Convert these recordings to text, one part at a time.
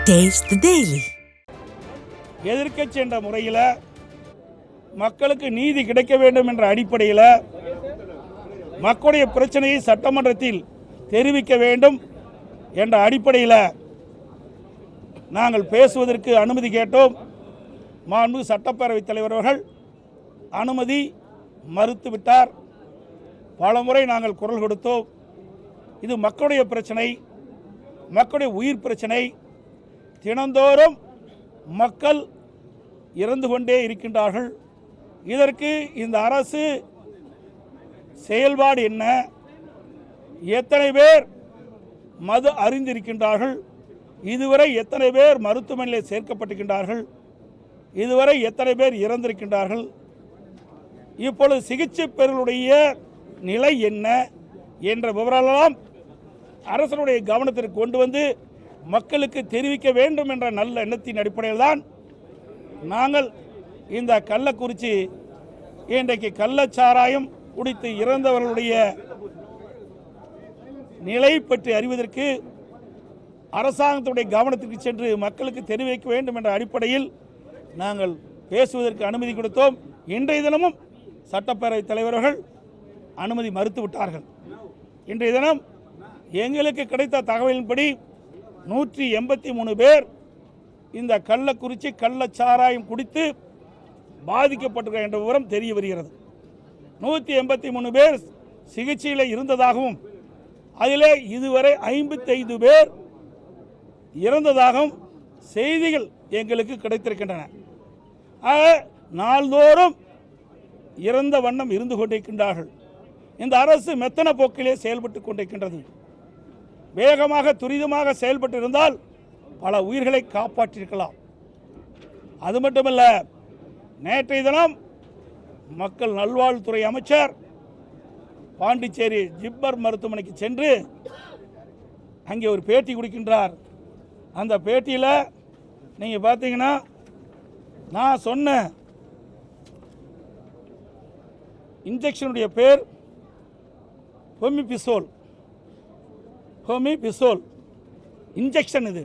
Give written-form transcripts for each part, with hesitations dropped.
Taste the Daily. எதிர்க்கட்சி என்ற முறையில் மக்களுக்கு நீதி கிடைக்க வேண்டும் என்ற அடிப்படையில் மக்களுடைய பிரச்சனையை சட்டமன்றத்தில் தெரிவிக்க வேண்டும் என்ற அடிப்படையில் நாங்கள் பேசுவதற்கு அனுமதி கேட்டோம். மாண்பு சட்டப்பேரவைத் தலைவர் அவர்கள் அனுமதி மறுத்துவிட்டார். பலமுறை நாங்கள் குரல் கொடுத்தோம். இது மக்களுடைய பிரச்சனை, மக்களுடைய உயிர் பிரச்சனை. தினந்தோறும் மக்கள் இறந்து கொண்டே இருக்கின்றார்கள். இதற்கு இந்த அரசு செயல்பாடு என்ன? எத்தனை பேர் மது அறிந்திருக்கின்றார்கள்? இதுவரை எத்தனை பேர் மருத்துவமனையில் சேர்க்கப்பட்டிருக்கின்றார்கள்? இதுவரை எத்தனை பேர் இறந்திருக்கின்றார்கள்? இப்பொழுது சிகிச்சை பெறுவருடைய நிலை என்ன என்ற விவரமெல்லாம் அரசனுடைய கவனத்திற்கு கொண்டு வந்து மக்களுக்கு தெரிவிக்க வேண்டும் என்ற நல்ல எண்ணத்தின் அடிப்படையில் தான் நாங்கள் இந்த கள்ளக்குறிச்சி இன்றைக்கு கள்ளச்சாராயம் குடித்து இறந்தவர்களுடைய நிலை பற்றி அறிவதற்கு அரசாங்கத்துடைய கவனத்திற்கு சென்று மக்களுக்கு தெரிவிக்க வேண்டும் என்ற அடிப்படையில் நாங்கள் பேசுவதற்கு அனுமதி கொடுத்தோம். இன்றைய தினமும் சட்டப்பேரவைத் தலைவர்கள் அனுமதி மறுத்து விட்டார்கள். இன்றைய தினம் எங்களுக்கு கிடைத்த தகவலின்படி 183 பேர் இந்த கள்ளக்குறிச்சி கள்ளச்சாராயம் குடித்து பாதிக்கப்பட்டிருக்கிற என்ற விவரம் தெரிய வருகிறது. 183 பேர் சிகிச்சையில் இருந்ததாகவும் அதிலே இதுவரை 55 பேர் இறந்ததாகவும் செய்திகள் எங்களுக்கு கிடைத்திருக்கின்றன. ஆக நாள்தோறும் இறந்த வண்ணம் இருந்து கொண்டிருக்கின்றார்கள். இந்த அரசு மெத்தன போக்கிலே செயல்பட்டு கொண்டிருக்கின்றது. வேகமாக துரிதமாக செயல்பட்டு இருந்தால் பல உயிர்களை காப்பாற்றியிருக்கலாம். அது மட்டுமல்ல, நேற்றைய தினம் மக்கள் நல்வாழ்வுத்துறை அமைச்சர் பாண்டிச்சேரி ஜிப்மர் மருத்துவமனைக்கு சென்று அங்கே ஒரு பேட்டி கொடுக்கின்றார். அந்த பேட்டியில் நீங்கள் பார்த்தீங்கன்னா நான் சொன்ன இன்ஜெக்ஷனுடைய பேர் ஹோமிபிசோல் இன்ஜெக்ஷன். இது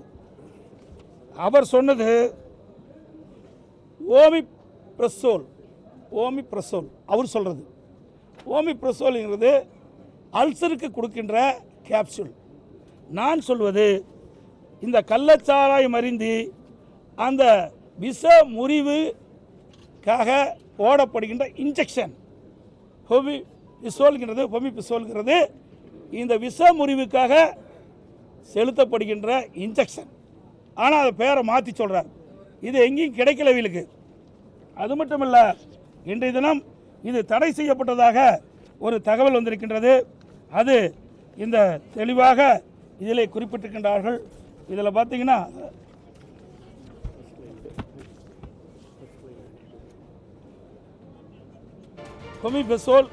அவர் சொன்னது ஓமிப்ரசோல். அவர் சொல்கிறது ஓமிப்ரசோல்ங்கிறது அல்சருக்கு கொடுக்கின்ற கேப்சூல். நான் சொல்வது இந்த கள்ளச்சாராயம் அருந்தி அந்த விஷ முறிவுக்காக போடப்படுகின்ற இன்ஜெக்ஷன் ஹோமிபிசோல்ங்கிறது இந்த விஷ முறிவுக்காக செலுத்தப்படுகின்ற இன்ஜெக்ஷன். ஆனால் அதை பேரை மாற்றி சொல்கிறார். இது எங்கேயும் கிடைக்கல இவங்களுக்கு. அது மட்டுமல்ல, இன்றைய தினம் இது தடை செய்யப்பட்டதாக ஒரு தகவல் வந்திருக்கின்றது. அது இந்த தெளிவாக இதில் குறிப்பிட்டிருக்கின்றார்கள். இதில் பார்த்தீங்கன்னா ஹோமிபிசோல்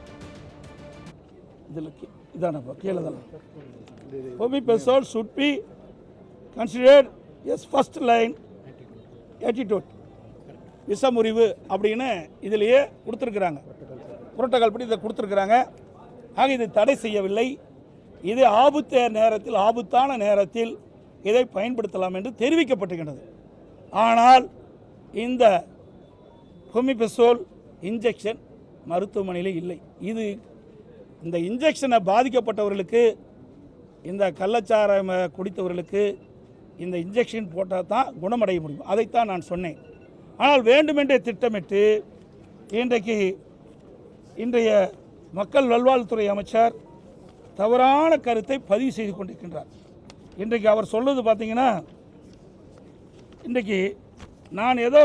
இதில் இதானப்பா கீழே தான் ஹோமிபிசோல் should be considered as first line attitude. விஷமுறிவு அப்படின்னு இதிலேயே கொடுத்துருக்குறாங்க. புரோட்டோகால் படி இதை கொடுத்துருக்குறாங்க. ஆக இது தடை செய்யவில்லை. இது ஆபத்தான நேரத்தில் இதை பயன்படுத்தலாம் என்று தெரிவிக்கப்பட்டிருக்கின்றது. ஆனால் இந்த ஹோமிபிசோல் இன்ஜெக்ஷன் மருத்துவமனையில் இல்லை. இந்த இன்ஜெக்ஷனை பாதிக்கப்பட்டவர்களுக்கு, இந்த கள்ளச்சாராயம் குடித்தவர்களுக்கு இந்த இன்ஜெக்ஷன் போட்டால் தான் குணமடைய முடியும். அதைத்தான் நான் சொன்னேன். ஆனால் வேண்டுமென்றே திட்டமிட்டு இன்றைய மக்கள் நல்வாழ்வுத்துறை அமைச்சர் தவறான கருத்தை பதிவு செய்து கொண்டிருக்கின்றார். இன்றைக்கு அவர் சொல்வது பார்த்தீங்கன்னா, இன்றைக்கு நான் ஏதோ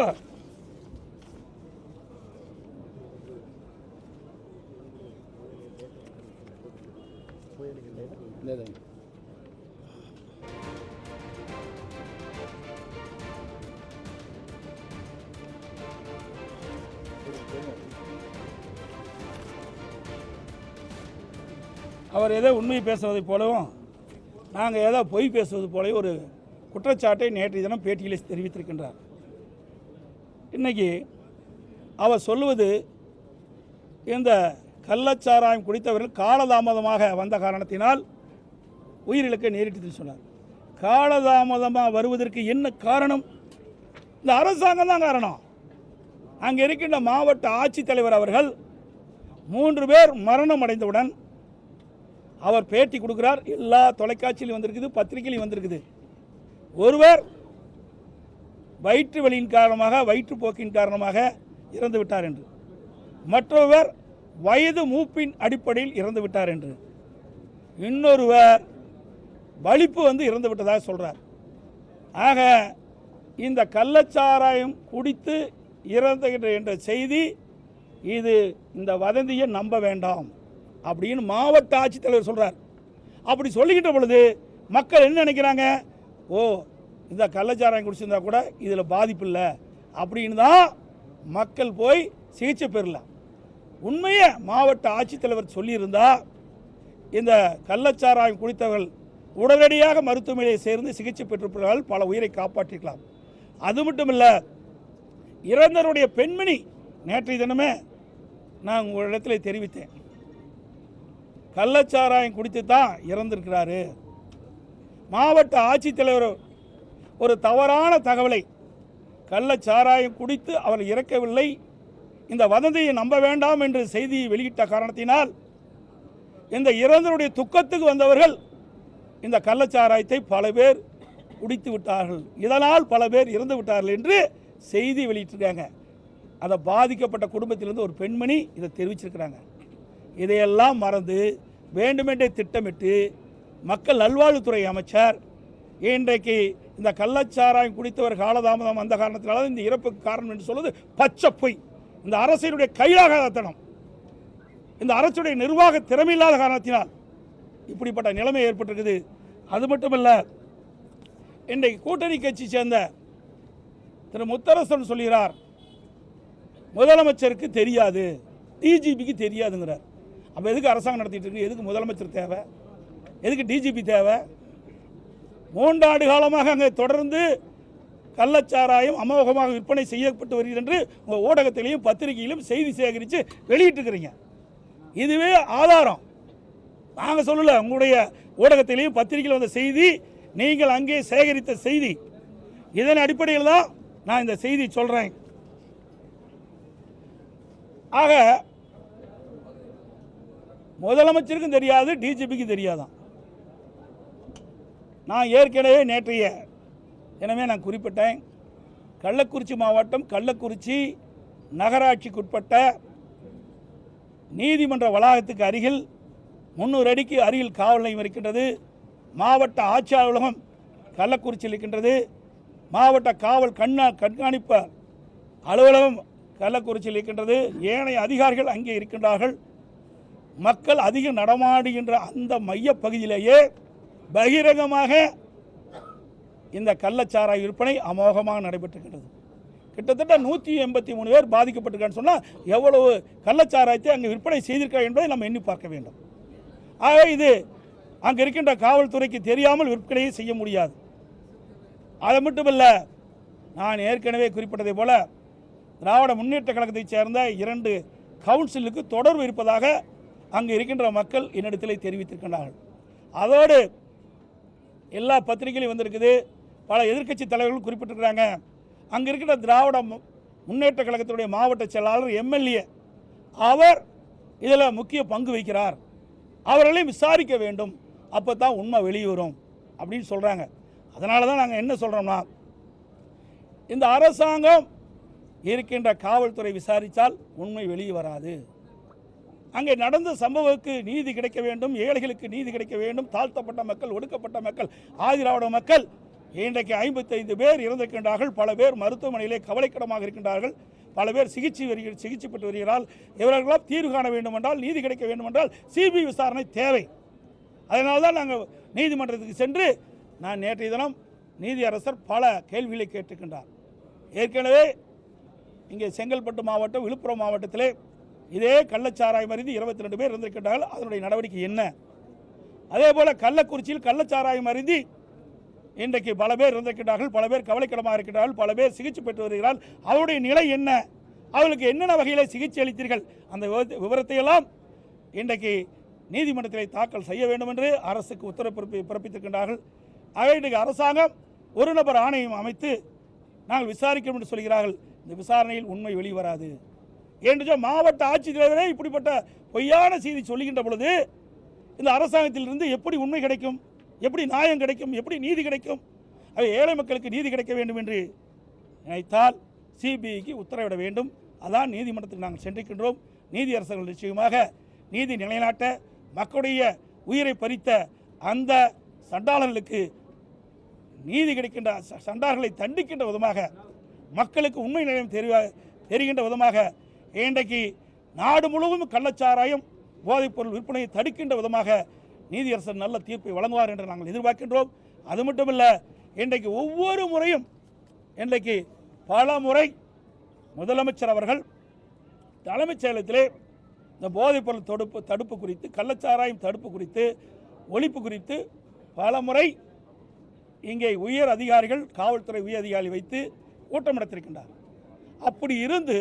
அவர் ஏதோ உண்மை பேசுவதைப் போலவும் நாங்கள் ஏதோ பொய் பேசுவது போலவும் ஒரு குற்றச்சாட்டை நேற்றைய தினம் பேட்டியில் தெரிவித்திருக்கின்றார். இன்றைக்கி அவர் சொல்லுவது இந்த கள்ளச்சாராயம் குடித்தவர்கள் காலதாமதமாக வந்த காரணத்தினால் உயிரிழக்க நேரிட்டதுன்னு சொன்னார். காலதாமதமாக வருவதற்கு என்ன காரணம்? இந்த அரசாங்கம் தான் காரணம். அங்கே இருக்கின்ற மாவட்ட ஆட்சித்தலைவர் அவர்கள் 3 பேர் மரணம் அடைந்தவுடன் அவர் பேட்டி கொடுக்கிறார். எல்லா தொலைக்காட்சியிலும் வந்திருக்குது, பத்திரிகையிலும் வந்திருக்குது. ஒருவர் வயிற்று வலியின் காரணமாக, வயிற்றுப்போக்கின் காரணமாக இறந்து விட்டார் என்று, மற்றொருவர் வயது மூப்பின் அடிப்படையில் இறந்து விட்டார் என்று, இன்னொருவர் வலிப்பு இறந்து விட்டதாக சொல்கிறார். ஆக இந்த கள்ளச்சாராயம் குடித்து இறந்துகின்ற என்ற செய்தி, இது இந்த வதந்தியை நம்ப வேண்டாம் அப்படின்னு மாவட்ட ஆட்சித்தலைவர் சொல்கிறார். அப்படி சொல்லிக்கிட்ட பொழுது மக்கள் என்ன நினைக்கிறாங்க? ஓ, இந்த கள்ளச்சாராயம் குடிச்சிருந்தா கூட இதில் பாதிப்பு இல்லை அப்படின்னு தான் மக்கள் போய் சிகிச்சை பெறலாம். உண்மையை மாவட்ட ஆட்சித்தலைவர் சொல்லியிருந்தா இந்த கள்ளச்சாராயம் குடித்தவர்கள் உடனடியாக மருத்துவமனையை சேர்ந்து சிகிச்சை பெற்றிருப்பார்கள், பல உயிரை காப்பாற்றிக்கலாம். அது மட்டும் இல்லை, இறந்தவருடைய பெண்மணி நேற்றைய தினமே நான் உங்களிடத்தில் தெரிவித்தேன், கள்ளச்சாராயம் குடித்து தான் இறந்திருக்கிறாரு. மாவட்ட ஆட்சித்தலைவர் ஒரு தவறான தகவலை, கள்ளச்சாராயம் குடித்து அவர் இறக்கவில்லை, இந்த வதந்தியை நம்ப வேண்டாம் என்று செய்தியை வெளியிட்ட காரணத்தினால் இந்த இறந்தவருடைய துக்கத்துக்கு வந்தவர்கள் இந்த கள்ளச்சாராயத்தை பல பேர் குடித்து விட்டார்கள், இதனால் பல பேர் இறந்து விட்டார்கள் என்று செய்தி வெளியிட்டிருக்காங்க. அதை பாதிக்கப்பட்ட குடும்பத்திலிருந்து ஒரு பெண்மணி இதை தெரிவிச்சிருக்கிறாங்க. இதையெல்லாம் மறந்து வேண்டுமென்றே திட்டமிட்டு மக்கள் நல்வாழ்வுத்துறை அமைச்சர் இன்றைக்கு இந்த கள்ளச்சாராயம் குடித்தவர் காலதாமதம் அந்த காரணத்தினால இந்த இறப்புக்கு காரணம் என்று சொல்வது பச்சை பொய். இந்த அரசினுடைய கையாகாதத்தனம், இந்த அரசுடைய நிர்வாக திறமையில்லாத காரணத்தினால் இப்படிப்பட்ட நிலைமை ஏற்பட்டிருக்குது. அது மட்டுமல்ல, இன்றைக்கு கூட்டணி கட்சி சேர்ந்த திரு முத்தரசன் சொல்கிறார், முதலமைச்சருக்கு தெரியாது, டிஜிபிக்கு தெரியாதுங்கிறார். அப்போ எதுக்கு அரசாங்கம் நடத்திட்டு இருக்கு? எதுக்கு முதலமைச்சர் தேவை? எதுக்கு டிஜிபி தேவை? 3 ஆண்டு காலமாக அங்கே தொடர்ந்து கள்ளச்சாராயம் அமோகமாக விற்பனை செய்யப்பட்டு வருகிறது என்று உங்கள் ஊடகத்திலையும் பத்திரிகையிலும் செய்தி சேகரித்து வெளியிட்டிருக்கிறீங்க. இதுவே ஆதாரம். நாங்கள் சொல்லலை, உங்களுடைய ஊடகத்திலையும் பத்திரிகையில் வந்த செய்தி, நீங்கள் அங்கே சேகரித்த செய்தி. இதன் அடிப்படையில் தான் நான் இந்த செய்தி சொல்கிறேன். ஆக முதலமைச்சருக்கும் தெரியாது, டிஜிபிக்கு தெரியாதான். நான் ஏற்கனவே நேற்றைய எனவே நான் குறிப்பிட்டேன், கள்ளக்குறிச்சி மாவட்டம் கள்ளக்குறிச்சி நகராட்சிக்குட்பட்ட நீதிமன்ற வளாகத்துக்கு அருகில் 300 அடிக்கு அருகில் காவல் நிலையம் இருக்கின்றது. மாவட்ட ஆட்சி அலுவலகம் கள்ளக்குறிச்சியில் இருக்கின்றது. மாவட்ட காவல் கண்காணிப்பு அலுவலகம் கள்ளக்குறிச்சியில் இருக்கின்றது. ஏனைய அதிகாரிகள் அங்கே இருக்கின்றார்கள். மக்கள் அதிகம் நடமாடுகின்ற அந்த மையப்பகுதியிலேயே பகிரங்கமாக இந்த கள்ளச்சாராய விற்பனை அமோகமாக நடைபெற்றிருக்கின்றது. கிட்டத்தட்ட 183 பேர் பாதிக்கப்பட்டிருக்கான்னு சொன்னால் எவ்வளவு கள்ளச்சாராயத்தை அங்கே விற்பனை செய்திருக்காங்க என்பதை நம்ம எண்ணி பார்க்க வேண்டும். ஆக இது அங்கே இருக்கின்ற காவல்துறைக்கு தெரியாமல் விற்பனையை செய்ய முடியாது. அது மட்டுமல்ல, நான் ஏற்கனவே குறிப்பிட்டதை போல திராவிட முன்னேற்ற கழகத்தைச் சேர்ந்த 2 கவுன்சிலுக்கு தொடர்பு இருப்பதாக அங்கே இருக்கின்ற மக்கள் என்னிடத்தில் தெரிவித்திருக்கின்றார்கள். அதோடு எல்லா பத்திரிகையிலும் வந்திருக்குது, பல எதிர்க்கட்சி தலைவர்கள் குறிப்பிட்டிருக்கிறாங்க. அங்கே இருக்கின்ற திராவிட முன்னேற்ற கழகத்தினுடைய மாவட்ட செயலாளர் எம்எல்ஏ அவர் இதில் முக்கிய பங்கு வகிக்கிறார், அவர்களையும் விசாரிக்க வேண்டும், அப்போ தான் உண்மை வெளியே வரும் அப்படின்னு சொல்கிறாங்க. அதனால தான் நாங்கள் என்ன சொல்கிறோம்னா, இந்த அரசாங்கம் இருக்கின்ற காவல்துறை விசாரித்தால் உண்மை வெளியே வராது. அங்கே நடந்த சம்பவத்துக்கு நீதி கிடைக்க வேண்டும், ஏழைகளுக்கு நீதி கிடைக்க வேண்டும். தாழ்த்தப்பட்ட மக்கள், ஒடுக்கப்பட்ட மக்கள், ஆதிராவிட மக்கள் இன்றைக்கு 55 பேர் இறந்திருக்கின்றார்கள். பல பேர் மருத்துவமனையிலே கவலைக்கிடமாக இருக்கின்றார்கள். பல பேர் சிகிச்சை பெற்று வருகிறார்கள். இவர்களெல்லாம் தீர்வு காண வேண்டுமென்றால், நீதி கிடைக்க வேண்டுமென்றால் சிபிஐ விசாரணை தேவை. அதனால தான் நாங்கள் நீதிமன்றத்துக்கு சென்று நான் நேற்றைய தினம் நீதியரசர் பல கேள்விகளை கேட்டிருக்கின்றார். ஏற்கனவே இங்கே செங்கல்பட்டு மாவட்டம், விழுப்புரம் மாவட்டத்திலே இதே கள்ளச்சாராயம் அருந்தி 22 பேர் இருந்திருக்கின்றார்கள். அதனுடைய நடவடிக்கை என்ன? அதே போல் கள்ளக்குறிச்சியில் கள்ளச்சாராயம் அருந்தி இன்றைக்கு பல பேர் இருந்திருக்கின்றார்கள், பல பேர் கவலைக்கிடமாக இருக்கின்றார்கள், பல பேர் சிகிச்சை பெற்று வருகிறார்கள். அவருடைய நிலை என்ன? அவர்களுக்கு என்னென்ன வகையில் சிகிச்சை அளித்தீர்கள்? அந்த விவரத்தையெல்லாம் இன்றைக்கு நீதிமன்றத்தில் தாக்கல் செய்ய வேண்டும் என்று அரசுக்கு உத்தரவு பிறப்பித்திருக்கின்றார்கள். ஆக இன்றைக்கு அரசாங்கம் ஒரு நபர் ஆணையம் அமைத்து நாங்கள் விசாரிக்கிறோம் என்று சொல்கிறார்கள். இந்த விசாரணையில் உண்மை வெளிவராது என்று மாவட்ட ஆட்சித்தலைவரே இப்படிப்பட்ட பொய்யான செய்தி சொல்லுகின்ற பொழுது இந்த அரசாங்கத்திலிருந்து எப்படி உண்மை கிடைக்கும், எப்படி நியாயம் கிடைக்கும், எப்படி நீதி கிடைக்கும்? அவை ஏழை மக்களுக்கு நீதி கிடைக்க வேண்டும் என்று நினைத்தால் சிபிஐக்கு உத்தரவிட வேண்டும். அதான் நீதிமன்றத்துக்கு நாங்கள் சென்றிருக்கின்றோம். நீதியரசர்கள் நிச்சயமாக நீதி நிலைநாட்ட மக்களுடைய உயிரை பறித்த அந்த சண்டாளர்களுக்கு நீதி கிடைக்கின்ற, சண்டாளர்களை தண்டிக்கின்ற விதமாக, மக்களுக்கு உண்மை நிலையம் தெரிகின்ற விதமாக இன்றைக்கு நாடு முழுவதும் கள்ளச்சாராயம் போதைப்பொருள் விற்பனையை தடுக்கின்ற விதமாக நீதியரசர் நல்ல தீர்ப்பை வழங்குவார் என்று நாங்கள் எதிர்பார்க்கின்றோம். அது மட்டுமல்ல, இன்றைக்கு ஒவ்வொரு முறையும் இன்றைக்கு பல முறை முதலமைச்சர் அவர்கள் தலைமைச் செயலகத்திலே இந்த போதைப்பொருள் தடுப்பு குறித்து, கள்ளச்சாராயம் தடுப்பு குறித்து, ஒழிப்பு குறித்து பல முறை இங்கே உயர் அதிகாரிகள், காவல்துறை உயர் அதிகாரிகள் வைத்து கூட்டம் நடத்திருக்கின்றார். அப்படி இருந்து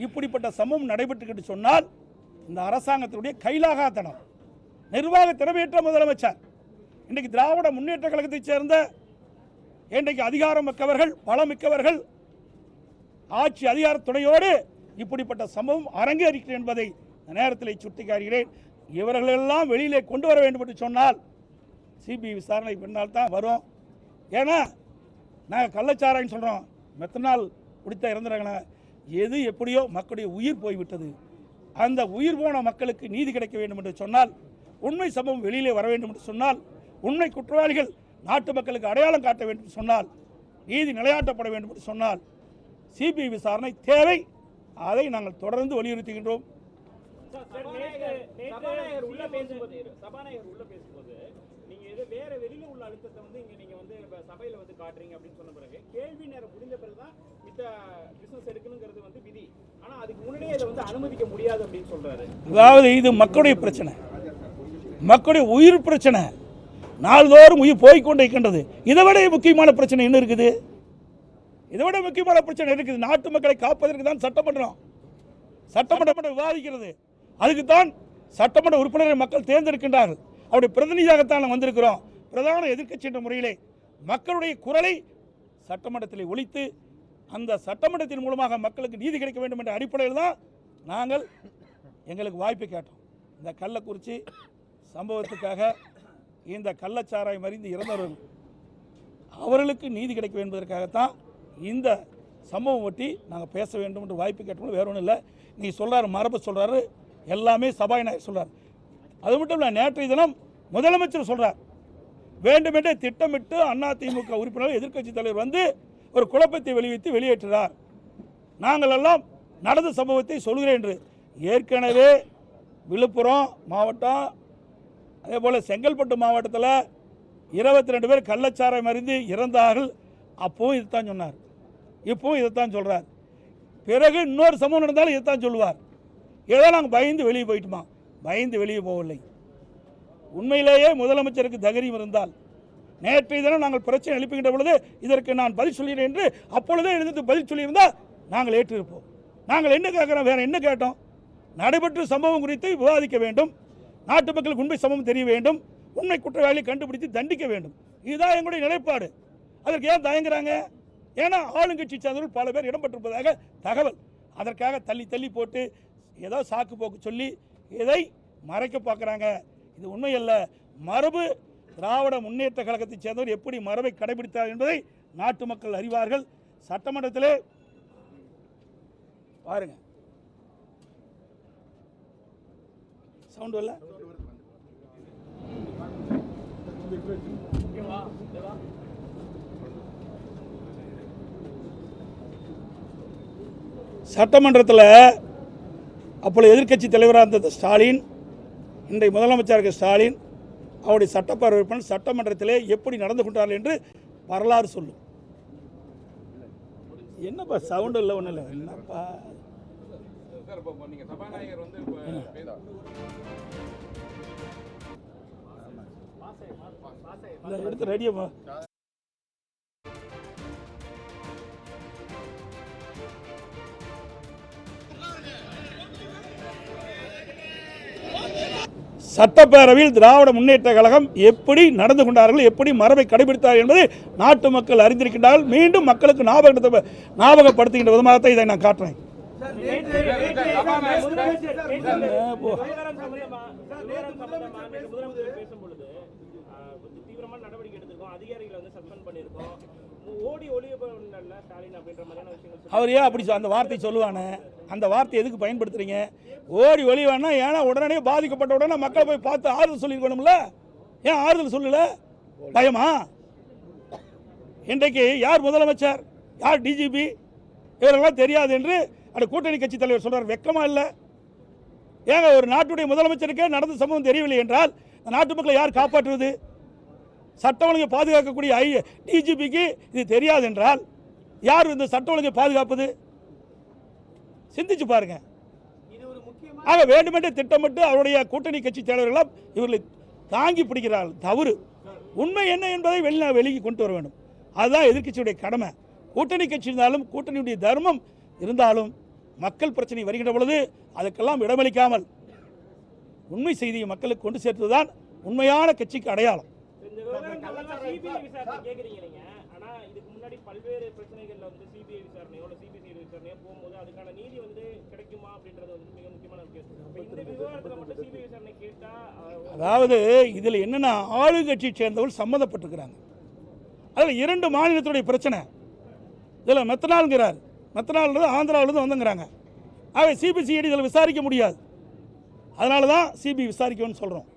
இப்படிப்பட்ட சம்பவம் நடைபெற்று சொன்னால் இந்த அரசாங்கத்தினுடைய கைலாகாத்தனம், நிர்வாக திறமையற்ற முதலமைச்சர், இன்றைக்கு திராவிட முன்னேற்ற கழகத்தைச் சேர்ந்த இன்றைக்கு அதிகாரம் மிக்கவர்கள், பலமிக்கவர்கள், ஆட்சி அதிகார துணையோடு இப்படிப்பட்ட சம்பவம் அரங்கேறுகிறது என்பதை இந்த நேரத்தில் சுட்டிக்காட்டுகிறேன். இவர்களெல்லாம் வெளியிலே கொண்டு வர வேண்டும் என்று சொன்னால் சிபிஐ விசாரணை பின்னால் தான் வரும். ஏன்னா நாங்கள் கள்ளச்சாராயம் சொல்கிறோம், மெத்தனால் குடித்த இறந்துறாங்க. எது எப்படியோ மக்களுடைய உயிர் போய்விட்டது. அந்த உயிர் போன மக்களுக்கு நீதி கிடைக்க வேண்டும் என்று சொன்னால், உண்மை சம்பவம் வெளியிலே வர வேண்டும் என்று சொன்னால், உண்மை குற்றவாளிகள் நாட்டு மக்களுக்கு அடையாளம் காட்ட வேண்டும் என்று சொன்னால், நீதி நிலையாட்டப்பட வேண்டும் என்று சொன்னால் சிபிஐ விசாரணை தேவை. அதை நாங்கள் தொடர்ந்து வலியுறுத்துகின்றோம். வேற வெளியில உள்ள அழுத்தத்தை இங்க நீங்க சபையில காட்டுறீங்க அப்படின்னு சொன்ன பிறகு கேள்வி நேரம் முடிந்த பிறகுதான் இந்த பிசினஸ் எடுக்கணுங்கிறது விதி. ஆனா அதுக்கு முன்னாடியே இதை அனுமதிக்க முடியாது அப்படின்னு சொல்றாரு. அதாவது இது மக்களுடைய பிரச்சனை, மக்களுடைய உயிர் பிரச்சனை, நாள்தோறும் உயிர் போய்கொண்டே இருக்கின்றது. இதை விட முக்கியமான பிரச்சனை என்ன இருக்குது? இதை விட முக்கியமான பிரச்சனை இருக்குது. நாட்டு மக்களை காப்பதற்கு தான் சட்டமன்றம் விவாதிக்கிறது. அதுக்கு தான் சட்டமன்ற உறுப்பினரை மக்கள் தேர்ந்தெடுக்கின்றார்கள். அவருடைய பிரதிநிதியாகத்தான் வந்திருக்கிறோம். பிரதான எதிர்க்கட்சி என்ற முறையிலே மக்களுடைய குரலை சட்டமன்றத்தில் ஒலித்து அந்த சட்டமன்றத்தின் மூலமாக மக்களுக்கு நீதி கிடைக்க வேண்டும் என்ற அடிப்படையில் தான் நாங்கள் எங்களுக்கு வாய்ப்பு கேட்டோம். இந்த கள்ளக்குறிச்சி சம்பவத்துக்காக இந்த கள்ளச்சாராயம் அறிந்து இறந்தவர்கள் அவர்களுக்கு நீதி கிடைக்க என்பதற்காகத்தான் இந்த சம்பவம் ஒட்டி நாங்கள் பேச வேண்டும் என்று வாய்ப்பு கேட்டோம். வேற ஒன்றும் இல்லை. நீ சொல்கிறாரு, மரபு சொல்கிறாரு, எல்லாமே சபாநாயகர் சொல்கிறார். அது மட்டும் இல்லை, நேற்றைய தினம் முதலமைச்சர் சொல்கிறார், வேண்டுமென்றே திட்டமிட்டு அதிமுக உறுப்பினர் எதிர்க்கட்சி தலைவர் ஒரு குழப்பத்தை வெளியேற்றுகிறார். நாங்கள் எல்லாம் நடந்த சம்பவத்தை சொல்கிறேன் என்று. ஏற்கனவே விழுப்புரம் மாவட்டம், அதே போல் செங்கல்பட்டு மாவட்டத்தில் 22 பேர் கள்ளச்சாராயம் அறிந்து இறந்தார்கள். அப்போவும் இதுதான் சொன்னார், இப்போவும் இதைத்தான் சொல்கிறார். பிறகு இன்னொரு சம்பவம் நடந்தாலும் இதைத்தான் சொல்லுவார். ஏதோ நாங்கள் பயந்து வெளியே போயிட்டுமா? பயந்து வெளியே போகவில்லை. உண்மையிலேயே முதலமைச்சருக்கு தைரியம் இருந்தால் நேற்றைய தினம் நாங்கள் பிரச்சனை எழுப்புகின்ற பொழுது இதற்கு நான் பதில் சொல்கிறேன் என்று அப்பொழுதே எழுந்து பதில் சொல்லியிருந்தால் நாங்கள் ஏற்றிருப்போம். நாங்கள் என்ன கேட்குறோம்? வேறு என்ன கேட்டோம்? நடைபெற்ற சம்பவம் குறித்து விவாதிக்க வேண்டும், நாட்டு மக்களுக்கு உண்மை சம்பவம் தெரிய வேண்டும், உண்மை குற்றவாளியை கண்டுபிடித்து தண்டிக்க வேண்டும். இதுதான் எங்களுடைய நிலைப்பாடு. அதற்கு ஏன் தயங்குறாங்க? ஏன்னா ஆளுங்கட்சி சார்ந்தவர்கள் பல பேர் இடம்பெற்றிருப்பதாக தகவல். அதற்காக தள்ளி போட்டு ஏதோ சாக்கு போக்கு சொல்லி இதை மறைக்க பார்க்குறாங்க. இது உண்மையல்ல. மரபு திராவிட முன்னேற்ற கழகத்தைச் சேர்ந்தவர் எப்படி மரபை கடைபிடித்தார் என்பதை நாட்டு மக்கள் அறிவார்கள். சட்டமன்றத்திலே பாருங்க, சவுண்ட் இல்ல, சட்டமன்றத்தில் அப்பொழுது எதிர்க்கட்சி தலைவராக இருந்த ஸ்டாலின், இன்றைய முதலமைச்சர் ஸ்டாலின், அவருடைய சட்டப்பேரவை உறுப்பினர் சட்டமன்றத்திலே எப்படி நடந்து கொண்டார்கள் என்று வரலாறு சொல்லும். என்னப்பா சவுண்ட் இல்லை, ஒன்றும் இல்லை, என்னப்பா எடுத்து ரெடியம்மா. சட்டப்பேரவையில் திராவிட முன்னேற்ற கழகம் எப்படி நடந்து கொண்டார்கள், எப்படி மரபை கடைபிடித்தார்கள் என்பதை நாட்டு மக்கள் அறிந்திருக்கின்றார்கள். மீண்டும் மக்களுக்கு ஞாபகப்படுத்துகின்ற விதமாக தான் இதை நான் காட்டுறேன். அவர் ஏன் அப்படி அந்த வார்த்தை சொல்லுவானே, அந்த வார்த்தை எதுக்கு பயன்படுத்துறீங்க? ஓடி ஒளிவானா ஏன்னா உடனே பாதிக்கப்பட்ட உடனே மக்களை போய் பார்த்து ஆறுதல் சொல்லிருக்கணும்ல. ஏன் ஆறுதல் சொல்லல? பயமா? இன்றைக்கு யார் முதலமைச்சர், யார் டிஜிபி, இவரெல்லாம் தெரியாது என்று அந்த கூட்டணி கட்சி தலைவர் சொல்றார். வெக்கமா இல்லை? ஏங்க ஒரு நாட்டுடைய முதலமைச்சருக்கே நடந்த சம்பவம் தெரியவில்லை என்றால் நாட்டு மக்களை யார் காப்பாற்றுவது? சட்ட ஒழுங்கை பாதுகாக்கக்கூடிய டிஜிபிக்கு இது தெரியாது என்றால் யார் இந்த சட்ட ஒழுங்கை பாதுகாப்பது? சிந்திச்சு பாருங்க. ஆக வேண்டுமென்றே திட்டமிட்டு அவருடைய கூட்டணி கட்சி தலைவர்களால் இவர்களை தாங்கி பிடிக்கிறார்கள். தவறு. உண்மை என்ன என்பதை வெளியே கொண்டு வர வேண்டும். அதுதான் எதிர்க்கட்சியுடைய கடமை. கூட்டணி கட்சி இருந்தாலும் கூட்டணியுடைய தர்மம் இருந்தாலும் மக்கள் பிரச்சனை வருகின்ற பொழுது அதுக்கெல்லாம் இடமளிக்காமல் உண்மை செய்தியை மக்களுக்கு கொண்டு சேர்த்ததுதான் உண்மையான கட்சிக்கு அடையாளம். பல்வேறு பிரச்சனைகள்ல வந்து சிபிஐ விசாரணையோட சிபிசிஐடி விசாரணையோ போகும்போது அதுக்கான நீதி வந்து கிடைக்குமா அப்படின்றது வந்து மிக முக்கியமான விஷயம். இந்த விவகாரத்தில் மட்டும் சிபிஐ விசாரணை கேட்டா, அதாவது இதில் என்னன்னா ஆளுங்கட்சியை சேர்ந்தவர்கள் சம்மந்தப்பட்டிருக்கிறாங்க. அதில் 2 மாநிலத்துடைய பிரச்சனை. இதில் மெத்தனால்ங்கிறார், மெத்தனால் ஆந்திராவிலிருந்து வந்துங்கிறாங்க. ஆக சிபிசிஐடி இதில் விசாரிக்க முடியாது. அதனால தான் சிபிஐ விசாரிக்கணும்னு சொல்கிறோம்.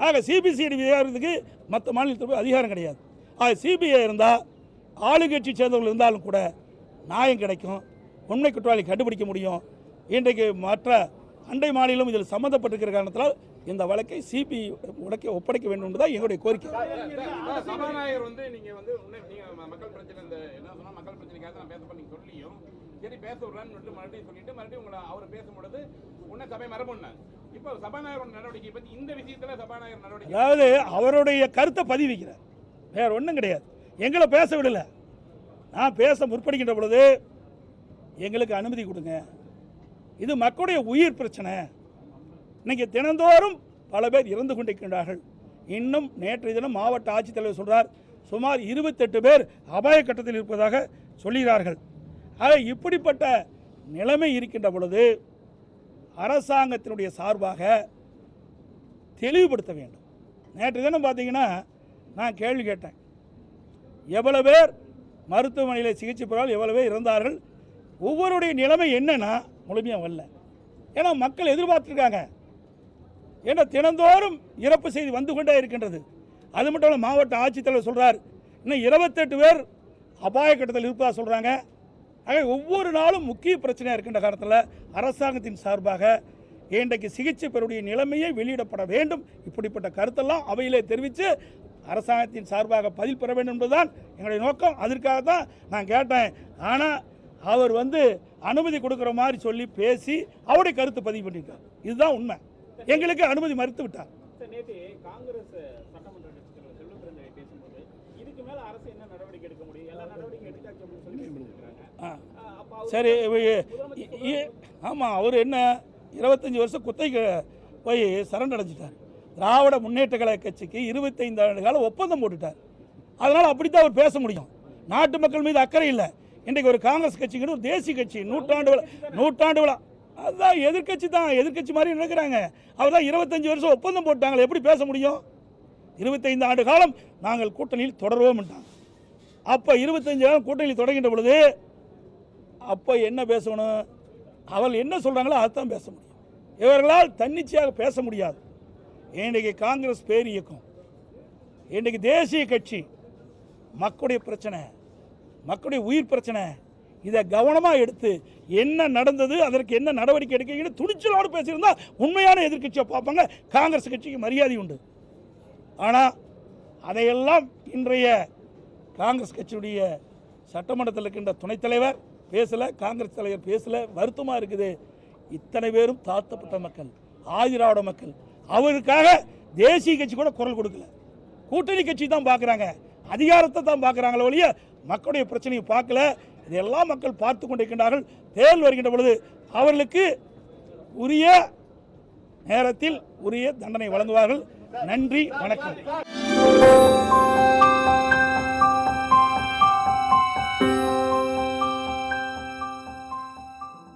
ஆக சிபிசிஐடி விசாரிக்கிறதுக்கு மற்ற மாநிலத்துக்கு அதிகாரம் கிடையாது. ஆக சிபிஐ இருந்தால் ஆளுங்கட்சி சேர்ந்தவர்கள் இருந்தாலும் கூட நியாயம் கிடைக்கும், உண்மை குற்றவாளி கண்டுபிடிக்க முடியும். இன்றைக்கு மற்ற அண்டை மாநிலம் இதில் சம்மந்தப்பட்டிருக்கிற காரணத்தால் இந்த வழக்கை சிபிஐ ஒப்படைக்க வேண்டும் என்பதுதான் எங்களுடைய கோரிக்கை. சபாநாயகர் வந்து நீங்க வந்து மக்கள் பிரச்சனை இந்த என்ன சொன்னா மக்கள் பிரச்சனைக்காக நான் பேச பண்ணி சொல்லியும் சரி பேச விடுறான்னு மறுபடியும் சொல்லிட்டு மறுபடியும் உங்களை அவர் பேசும்பொழுது உன்னை சபை மரபுன்னாங்க. இப்போ சபாநாயகர் நடவடிக்கை பற்றி இந்த விஷயத்துல சபாநாயகர் நடவடிக்கை, அதாவது அவருடைய கருத்தை பதிவிக்கிறார், வேற ஒன்றும் கிடையாது. எங்களை பேச விடலை. நான் பேச முற்படுகின்ற பொழுது எங்களுக்கு அனுமதி கொடுங்க, இது மக்களுடைய உயிர் பிரச்சனை. இன்னைக்கு தினந்தோறும் பல பேர் இறந்து கொண்டிருக்கின்றார்கள். இன்னும் நேற்றைய தினம் மாவட்ட ஆட்சித்தலைவர் சொல்றார், சுமார் 28 பேர் அபாய கட்டத்தில் இருப்பதாக சொல்கிறார்கள். ஆக இப்படிப்பட்ட நிலைமை இருக்கின்ற பொழுது அரசாங்கத்தினுடைய சார்பாக தெளிவுபடுத்த வேண்டும். நேற்று தினம் பார்த்தீங்கன்னா நான் கேள்வி கேட்டேன், எவ்வளவு பேர் மருத்துவமனையில் சிகிச்சை பெறால் எவ்வளவு பேர் இறந்தார்கள், ஒவ்வொருடைய நிலைமை என்னன்னா முழுமையாக வரல. ஏன்னா மக்கள் எதிர்பார்த்துருக்காங்க. ஏன்னா தினந்தோறும் இறப்பு செய்தி வந்து கொண்டே இருக்கின்றது. அது மட்டும் இல்லை, மாவட்ட ஆட்சித்தலைவர் சொல்கிறார் இன்னும் 28 பேர் அபாய கட்டத்தில் இருப்பதாக சொல்கிறாங்க. ஆக ஒவ்வொரு நாளும் முக்கிய பிரச்சனையாக இருக்கின்ற காலத்தில் அரசாங்கத்தின் சார்பாக இன்றைக்கு சிகிச்சை பெறக்கூடிய நிலைமையை வெளியிடப்பட வேண்டும். இப்படிப்பட்ட கருத்தெல்லாம் அவையிலே தெரிவித்து அரசாங்கத்தின் சார்பாக பதில் பெற வேண்டும் என்பதுதான் எங்களுடைய நோக்கம். அதற்காக தான் நான் கேட்டேன். ஆனால் அவர் அனுமதி கொடுக்குற மாதிரி சொல்லி பேசி அவருடைய கருத்தை பதிவு பண்ணியிருக்கார். இதுதான் உண்மை. எங்களுக்கு அனுமதி மறுத்து விட்டார். நேற்று காங்கிரஸ் சட்டமன்ற கட்சித் தலைவர் செல்வபிரந்தனை பேசும்போது இதுக்கு மேல அரசு என்ன நடவடிக்கை எடுக்க முடியும், எல்லா நடவடிக்கை எடுத்தாச்சு அப்படின்னு சொல்லி சரி, ஆமாம், அவர் என்ன 25 வருஷம் குத்தைக்கு போய் சரண் அடைஞ்சிட்டார். திராவிட முன்னேற்ற கழக கட்சிக்கு 25 ஆண்டு காலம் ஒப்பந்தம் போட்டுட்டார். அதனால் அப்படித்தான் அவர் பேச முடியும். நாட்டு மக்கள் மீது அக்கறை இல்லை. இன்றைக்கு ஒரு காங்கிரஸ் கட்சிங்கிற ஒரு தேசிய கட்சி, நூற்றாண்டு விழா, அதுதான் எதிர்கட்சி தான், எதிர்கட்சி மாதிரி நினைக்கிறாங்க. அவர் தான் 25 வருஷம் ஒப்பந்தம் போட்டாங்க, எப்படி பேச முடியும்? 25 ஆண்டு காலம் நாங்கள் கூட்டணியில் தொடர்வோம். அப்போ 25 ஆண்டு கூட்டணியில் தொடங்கின்ற பொழுது அப்போ என்ன பேசணும்? அவர்கள் என்ன சொல்கிறாங்களோ அதுதான் பேச முடியும். இவர்களால் தன்னிச்சையாக பேச முடியாது. இன்றைக்கு காங்கிரஸ் பேர் இயக்கம், இன்றைக்கு தேசிய கட்சி, மக்களுடைய பிரச்சனை, மக்களுடைய உயிர் பிரச்சனை, இதை கவனமாக எடுத்து என்ன நடந்தது, அதற்கு என்ன நடவடிக்கை எடுக்க துணிச்சலோடு பேசியிருந்தா உண்மையான எதிர்கட்சியை பார்ப்பாங்க. காங்கிரஸ் கட்சிக்கு மரியாதை உண்டு. ஆனால் அதையெல்லாம் இன்றைய காங்கிரஸ் கட்சியுடைய சட்டமன்றத்தில் இருக்கின்ற துணைத் தலைவர் பேசலை, காங்கிரஸ் தலைவர் பேசலை. வருத்தமாக இருக்குது. இத்தனை பேரும் தாழ்த்தப்பட்ட மக்கள், ஆதிராவிட மக்கள், அவருக்காக தேசிய கட்சி கூட குரல் கொடுக்கல. கூட்டணி கட்சி தான் பார்க்குறாங்க, அதிகாரத்தை தான் பார்க்குறாங்களே ஒழிய மக்களுடைய பிரச்சனையை பார்க்கல. இதெல்லாம் மக்கள் பார்த்து கொண்டிருக்கின்றார்கள். தேர்தல் வருகின்ற பொழுது அவர்களுக்கு உரிய நேரத்தில் உரிய தண்டனை வழங்குவார்கள். நன்றி, வணக்கம்.